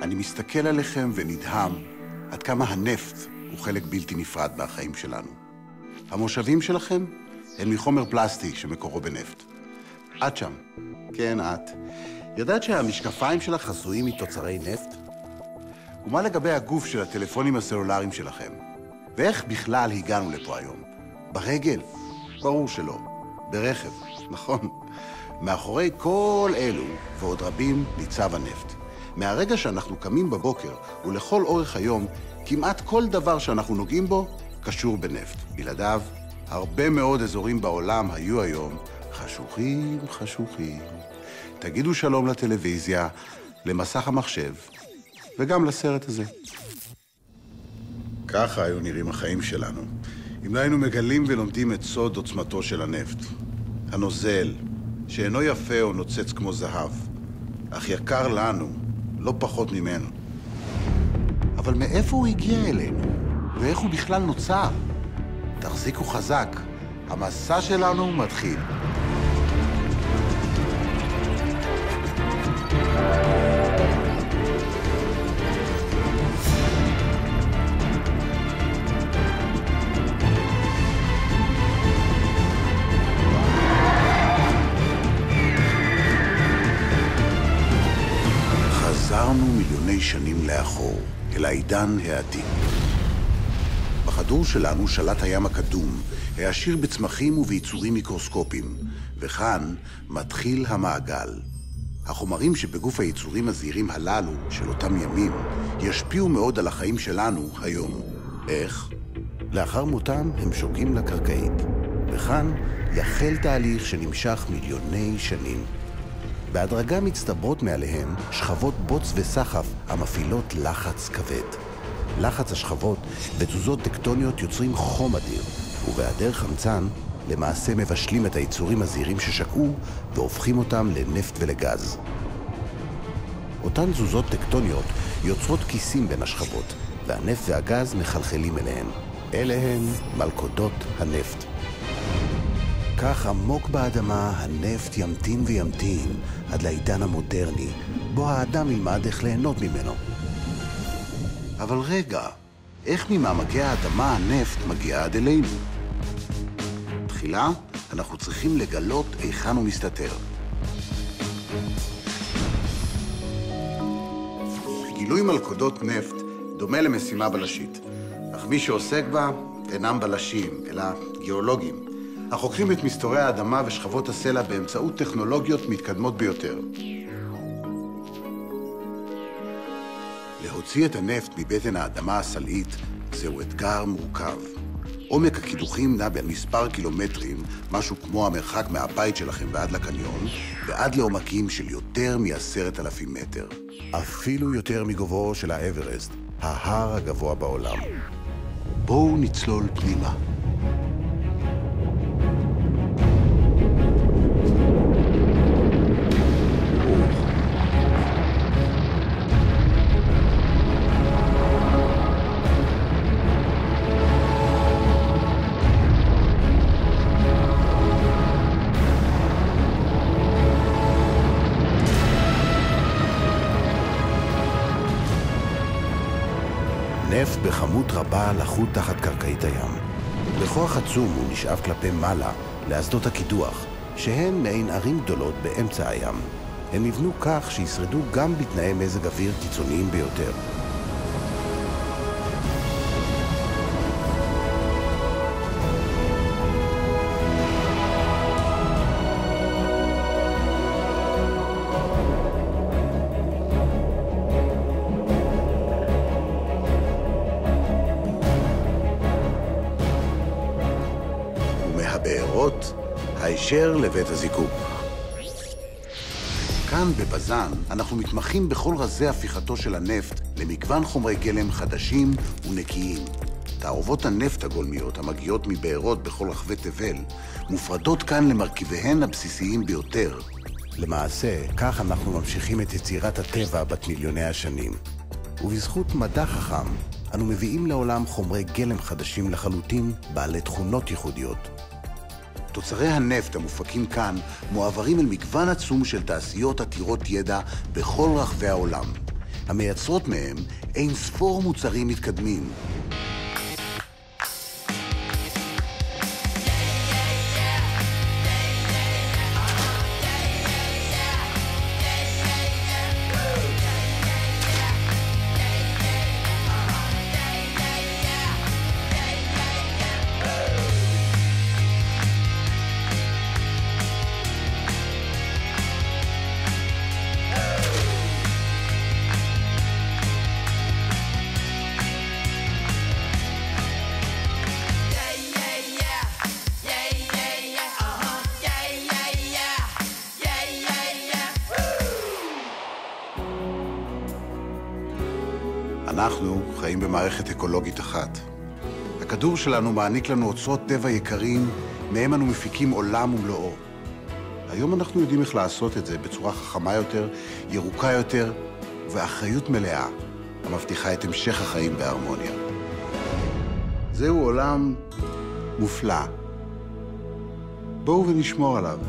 אני מסתכל עליכם ונדהם עד כמה הנפט הוא חלק בלתי נפרד מהחיים שלנו. המושבים שלכם הם מחומר פלסטיק שמקורו בנפט. את שם. כן, את. ידעת שהמשקפיים שלך חסויים מתוצרי נפט? ומה לגבי הגוף של הטלפונים הסלולריים שלכם? ואיך בכלל הגענו לפה היום? ברגל? ברור שלא. ברכב, נכון. מאחורי כל אלו ועוד רבים ניצב הנפט. מהרגע שאנחנו קמים בבוקר ולכל אורך היום, כמעט כל דבר שאנחנו נוגעים בו קשור בנפט. בלעדיו, הרבה מאוד אזורים בעולם היו היום חשוכים, חשוכים. תגידו שלום לטלוויזיה, למסך המחשב, וגם לסרט הזה. ככה היו נראים החיים שלנו. אם לא היינו מגלים ולומדים את סוד עוצמתו של הנפט. הנוזל, שאינו יפה או נוצץ כמו זהב, אך יקר לנו, לא פחות ממנו. אבל מאיפה הוא הגיע אלינו? ואיך הוא בכלל נוצר? תחזיקו חזק, המסע שלנו מתחיל. חזרנו מיליוני שנים לאחור, אל העידן העתיק. בכדור שלנו שלט הים הקדום, העשיר בצמחים וביצורים מיקרוסקופיים, וכאן מתחיל המעגל. החומרים שבגוף היצורים הזעירים הללו של אותם ימים ישפיעו מאוד על החיים שלנו היום. איך? לאחר מותם הם שוגים לקרקעית, וכאן יחל תהליך שנמשך מיליוני שנים. בהדרגה מצטברות מעליהם שכבות בוץ וסחף המפעילות לחץ כבד. לחץ השכבות ותזוזות טקטוניות יוצרים חום אדיר, ובהיעדר חמצן למעשה מבשלים את היצורים הזעירים ששקעו והופכים אותם לנפט ולגז. אותן תזוזות טקטוניות יוצרות כיסים בין השכבות, והנפט והגז מחלחלים אליהן. אלה הן מלכודות הנפט. כך עמוק באדמה הנפט ימתין וימתין עד לעידן המודרני, בו האדם ילמד איך ליהנות ממנו. אבל רגע, איך ממעמקי האדמה הנפט מגיע עד אלינו? תחילה, אנחנו צריכים לגלות היכן הוא מסתתר. גילוי מלכודות נפט דומה למשימה בלשית, אך מי שעוסק בה אינם בלשים, אלא גיאולוגים. החוקרים את מסתורי האדמה ושכבות הסלע באמצעות טכנולוגיות מתקדמות ביותר. להוציא את הנפט מבטן האדמה הסלעית זהו אתגר מורכב. עומק הקידוחים נע בין מספר קילומטרים, משהו כמו המרחק מהבית שלכם ועד לקניון, ועד לעומקים של יותר מ10,000 מטר. אפילו יותר מגובהו של האברסט, ההר הגבוה בעולם. בואו נצלול פנימה. נפט בכמות רבה לחוט תחת קרקעית הים. בכוח עצום הוא נשאב כלפי מעלה לאסדות הקידוח, שהן מעין ערים גדולות באמצע הים. הם נבנו כך שישרדו גם בתנאי מזג אוויר קיצוניים ביותר. הבארות, הישר לבית הזיקוק. כאן בבזן אנחנו מתמחים בכל רזי הפיכתו של הנפט למגוון חומרי גלם חדשים ונקיים. תערובות הנפט הגולמיות המגיעות מבארות בכל רחבי תבל מופרדות כאן למרכיביהן הבסיסיים ביותר. למעשה, כך אנחנו ממשיכים את יצירת הטבע בת מיליוני השנים. ובזכות מדע חכם, אנו מביאים לעולם חומרי גלם חדשים לחלוטין בעלי תכונות ייחודיות. תוצרי הנפט המופקים כאן מועברים אל מגוון עצום של תעשיות עתירות ידע בכל רחבי העולם. המייצרות מהם אין ספור מוצרים מתקדמים. אנחנו חיים במערכת אקולוגית אחת. הכדור שלנו מעניק לנו אוצרות טבע יקרים, מהם אנו מפיקים עולם ומלואו. היום אנחנו יודעים איך לעשות את זה בצורה חכמה יותר, ירוקה יותר, ובאחריות מלאה, המבטיחה את המשך החיים בהרמוניה. זהו עולם מופלא. בואו ונשמור עליו.